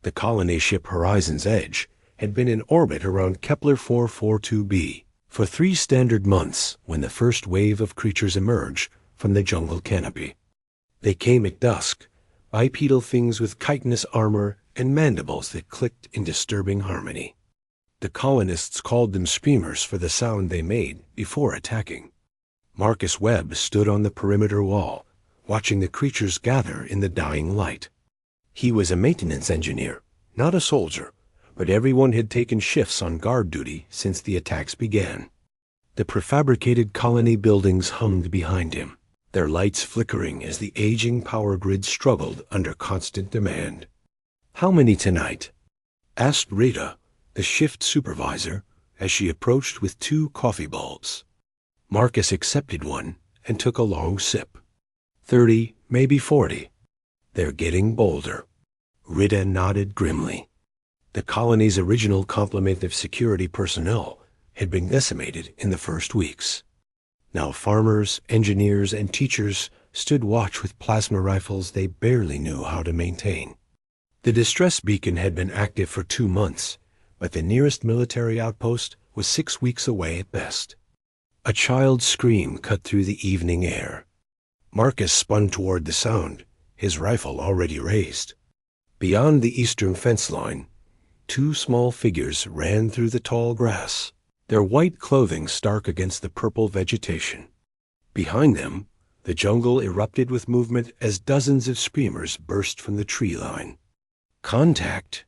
The colony ship Horizon's Edge had been in orbit around Kepler 442b for 3 standard months when the first wave of creatures emerged from the jungle canopy. They came at dusk, bipedal things with chitinous armor and mandibles that clicked in disturbing harmony. The colonists called them screamers for the sound they made before attacking. Marcus Webb stood on the perimeter wall, watching the creatures gather in the dying light. He was a maintenance engineer, not a soldier, but everyone had taken shifts on guard duty since the attacks began. The prefabricated colony buildings hummed behind him, their lights flickering as the aging power grid struggled under constant demand. "How many tonight?" asked Rita, the shift supervisor, as she approached with 2 coffee bulbs. Marcus accepted one and took a long sip. 30, maybe 40. They're getting bolder. Rita nodded grimly. The colony's original complement of security personnel had been decimated in the first weeks. Now farmers, engineers, and teachers stood watch with plasma rifles they barely knew how to maintain. The distress beacon had been active for 2 months, but the nearest military outpost was 6 weeks away at best. A child's scream cut through the evening air. Marcus spun toward the sound, his rifle already raised. Beyond the eastern fence line, 2 small figures ran through the tall grass, their white clothing stark against the purple vegetation. Behind them, the jungle erupted with movement as dozens of screamers burst from the tree line. "Contact!"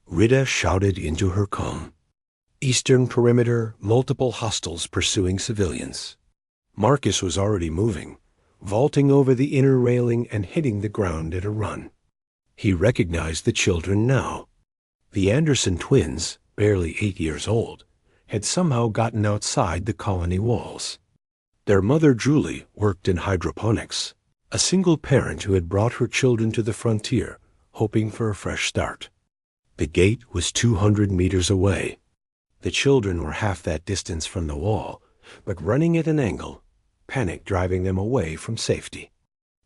Rita shouted into her calm. Eastern perimeter, multiple hostiles pursuing civilians. Marcus was already moving, vaulting over the inner railing and hitting the ground at a run. He recognized the children now. The Anderson twins, barely 8 years old, had somehow gotten outside the colony walls. Their mother, Julie, worked in hydroponics, a single parent who had brought her children to the frontier, hoping for a fresh start. The gate was 200 meters away. The children were half that distance from the wall, but running at an angle, panic driving them away from safety.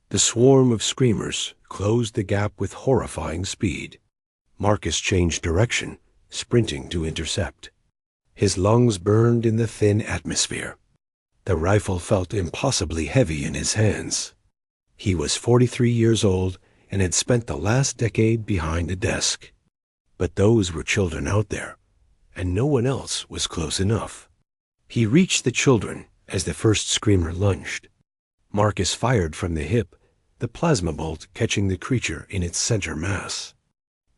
The swarm of screamers closed the gap with horrifying speed. Marcus changed direction, sprinting to intercept. His lungs burned in the thin atmosphere. The rifle felt impossibly heavy in his hands. He was 43 years old and had spent the last decade behind a desk. But those were children out there, and no one else was close enough. He reached the children as the first screamer lunged. Marcus fired from the hip, the plasma bolt catching the creature in its center mass.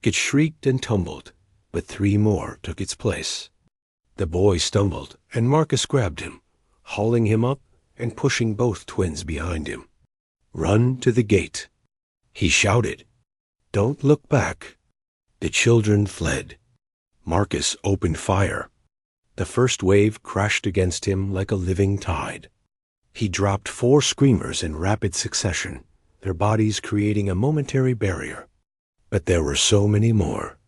It shrieked and tumbled, but 3 more took its place. The boy stumbled, and Marcus grabbed him, hauling him up and pushing both twins behind him. "Run to the gate," he shouted. "Don't look back." The children fled. Marcus opened fire. The first wave crashed against him like a living tide. He dropped 4 screamers in rapid succession, their bodies creating a momentary barrier. But there were so many more.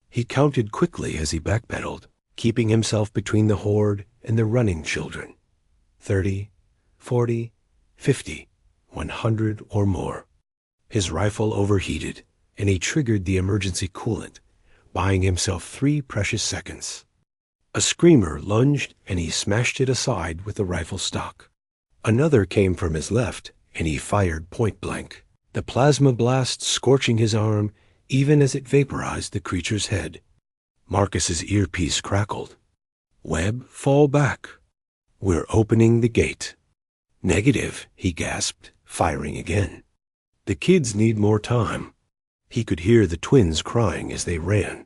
He counted quickly as he backpedaled, keeping himself between the horde and the running children. 30, 40, 50, 100 or more. His rifle overheated, and he triggered the emergency coolant, buying himself 3 precious seconds. A screamer lunged, and he smashed it aside with the rifle stock. Another came from his left, and he fired point blank, the plasma blast scorching his arm even as it vaporized the creature's head. Marcus's earpiece crackled. "Webb, fall back. We're opening the gate." "Negative," he gasped, firing again. "The kids need more time." He could hear the twins crying as they ran.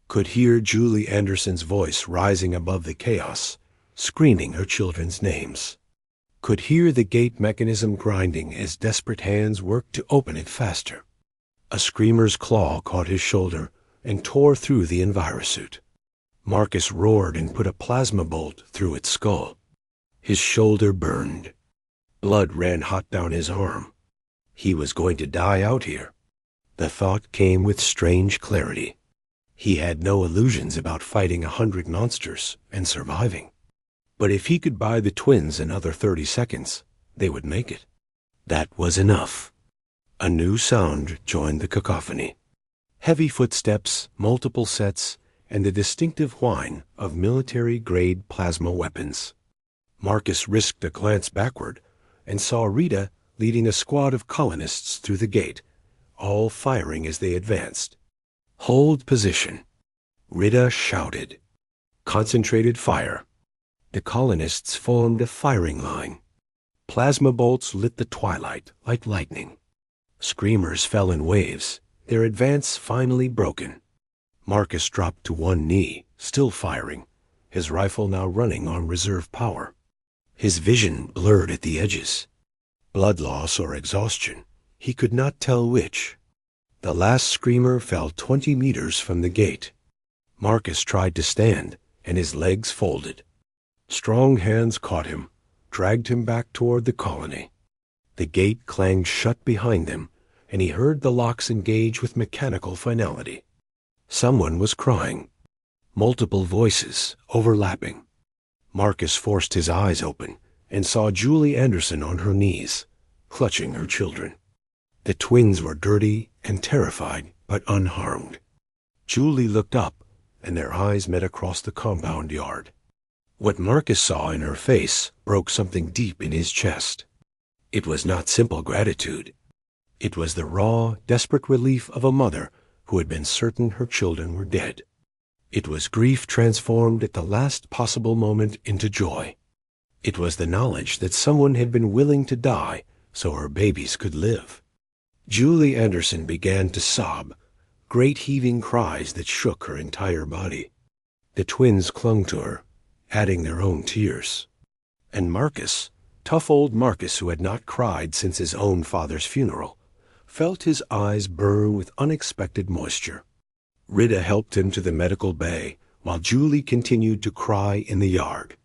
Could hear Julie Anderson's voice rising above the chaos, screaming her children's names. Could hear the gate mechanism grinding as desperate hands worked to open it faster. A screamer's claw caught his shoulder and tore through the envirosuit. Marcus roared and put a plasma bolt through its skull. His shoulder burned. Blood ran hot down his arm. He was going to die out here. The thought came with strange clarity. He had no illusions about fighting 100 monsters and surviving. But if he could buy the twins another 30 seconds, they would make it. That was enough. A new sound joined the cacophony. Heavy footsteps, multiple sets, and the distinctive whine of military-grade plasma weapons. Marcus risked a glance backward and saw Rita leading a squad of colonists through the gate, all firing as they advanced. "Hold position," Rita shouted. Concentrated fire. The colonists formed a firing line. Plasma bolts lit the twilight like lightning. Screamers fell in waves, their advance finally broken. Marcus dropped to one knee, still firing, his rifle now running on reserve power. His vision blurred at the edges. Blood loss or exhaustion, he could not tell which. The last screamer fell 20 meters from the gate. Marcus tried to stand, and his legs folded. Strong hands caught him, dragged him back toward the colony. The gate clanged shut behind them, and he heard the locks engage with mechanical finality. Someone was crying. Multiple voices, overlapping. Marcus forced his eyes open and saw Julie Anderson on her knees, clutching her children. The twins were dirty and terrified, but unharmed. Julie looked up, and their eyes met across the compound yard. What Marcus saw in her face broke something deep in his chest. It was not simple gratitude. It was the raw, desperate relief of a mother who had been certain her children were dead. It was grief transformed at the last possible moment into joy. It was the knowledge that someone had been willing to die so her babies could live. Julie Anderson began to sob, great heaving cries that shook her entire body. The twins clung to her, adding their own tears. And Marcus, tough old Marcus who had not cried since his own father's funeral, felt his eyes burn with unexpected moisture. Rita helped him to the medical bay, while Julie continued to cry in the yard.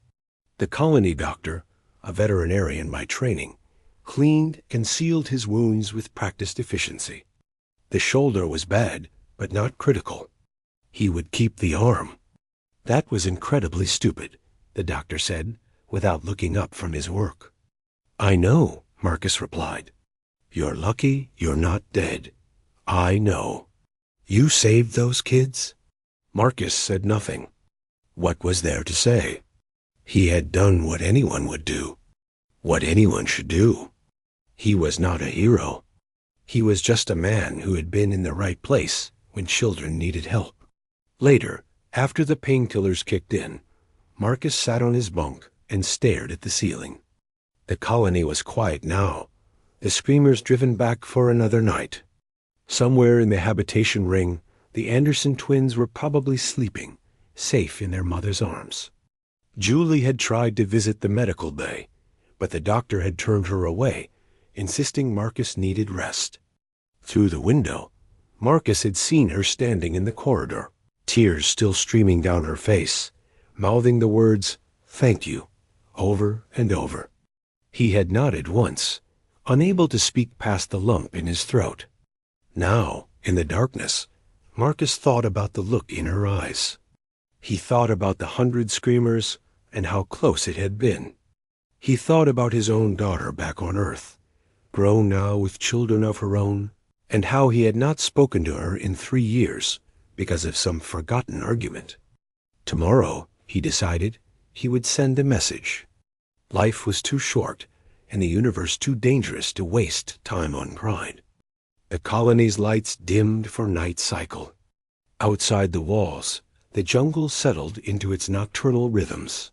The colony doctor, a veterinarian by training, cleaned and sealed his wounds with practiced efficiency. The shoulder was bad, but not critical. He would keep the arm. That was incredibly stupid, the doctor said, without looking up from his work. "I know," Marcus replied. "You're lucky you're not dead. I know." "You saved those kids?" Marcus said nothing. What was there to say? He had done what anyone would do, what anyone should do. He was not a hero. He was just a man who had been in the right place when children needed help. Later, after the painkillers kicked in, Marcus sat on his bunk and stared at the ceiling. The colony was quiet now, the screamers driven back for another night. Somewhere in the habitation ring, the Anderson twins were probably sleeping, safe in their mother's arms. Julie had tried to visit the medical bay, but the doctor had turned her away, insisting Marcus needed rest. Through the window, Marcus had seen her standing in the corridor, tears still streaming down her face, mouthing the words, "Thank you," over and over. He had nodded once, unable to speak past the lump in his throat. Now, in the darkness, Marcus thought about the look in her eyes. He thought about the 100 screamers and how close it had been. He thought about his own daughter back on Earth, grown now with children of her own, and how he had not spoken to her in 3 years because of some forgotten argument. Tomorrow, he decided, he would send a message. Life was too short, and the universe too dangerous to waste time on pride. The colony's lights dimmed for night cycle. Outside the walls, the jungle settled into its nocturnal rhythms.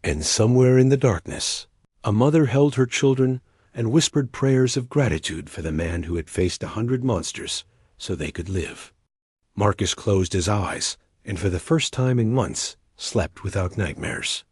And somewhere in the darkness, a mother held her children and whispered prayers of gratitude for the man who had faced 100 monsters so they could live. Marcus closed his eyes, and for the first time in months, slept without nightmares.